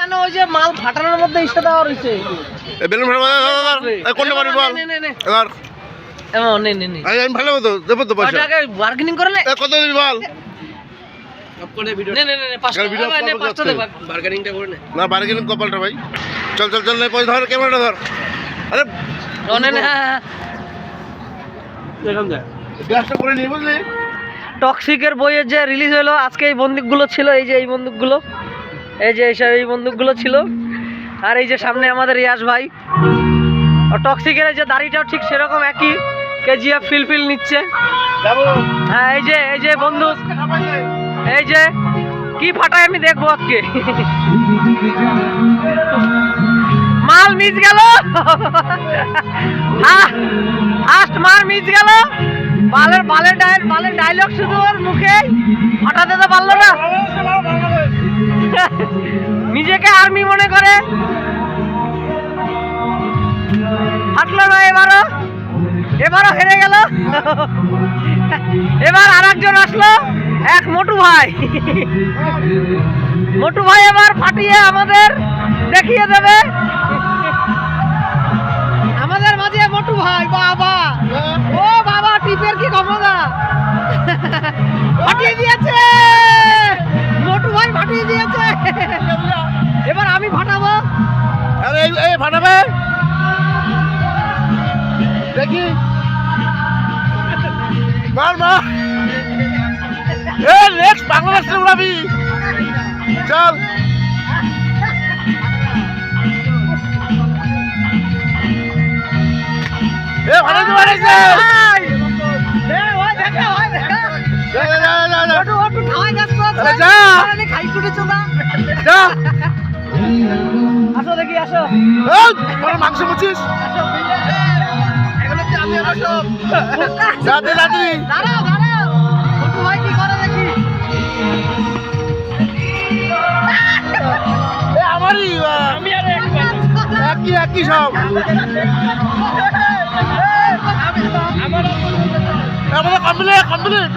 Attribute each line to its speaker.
Speaker 1: এখানে ওই যে মাল ফাটানোর মধ্যে ইস্টা দেওয়া রয়েছে।
Speaker 2: এই বেলুন ফাটাবো কোনটা মারি বল এবার
Speaker 1: এমন নে নে নে
Speaker 2: আমি ভালো তো দেব তো পয়সা
Speaker 1: ওটাকে বার্গেনিং করে নে।
Speaker 2: কত দিবি বল
Speaker 1: সব করে ভিডিও নে নে নে 500 দে বার্গেনিংটা করে নে।
Speaker 2: না বার্গেনিং কপালটা ভাই চল চল চল নে পয়সা ধর ক্যামেরাটা ধর আরে
Speaker 1: নে নে
Speaker 2: দেখুন যা গ্যাসটা করে নিয়ে বুঝলি
Speaker 1: টক্সিকের বইয়ের যে রিলিজ হলো আজকে এই বন্দুকগুলো ছিল, এই যে এই বন্দুকগুলো, এই যে এইসব এই বন্দুকগুলো ছিল। আর এই যে সামনে আমাদের রিয়াজ ভাই, টক্সিকের যে দাড়িটাও ঠিক সেরকম একই, কেজিএফ ফিল নিচ্ছে। হ্যাঁ এই যে বন্দুক, এই যে কি ফাটায় আমি দেখবো আজকে। মাল মিস গেল, ফার্স্ট মাল মিস গেল। বালের ডায়লগ শুধু ওর মুখে ফাটাতে তো পারলো না। নিজেকে আর্মি মনে করে, ফাটলো না। এবারও হেরে গেল। এবার আর একজন আসলো, এক মোটু ভাই এবার ফাটিয়ে আমাদের দেখিয়ে দেবে। আমাদের মাঝে মোটু ভাই, বাবা ও বাবা, টিপের কি ক্ষমতা, ফাটিয়ে দিয়েছে মোটু ভাই, ফাটিয়ে দিয়েছে। এবার আমি ফাটাবো।
Speaker 2: আরে এই ফাটাবে দেখি মার এ নেক্সট বাংলাদেশে উড়াবি চল। এ ফাটাইছে ফাটাইছে
Speaker 1: আসো দেখি, আসো
Speaker 2: মাংস বলছিস
Speaker 1: দাঁড়াও মোটু ভাই কি করে দেখি।
Speaker 2: আমারই একই সব আমাদের কমপ্লিট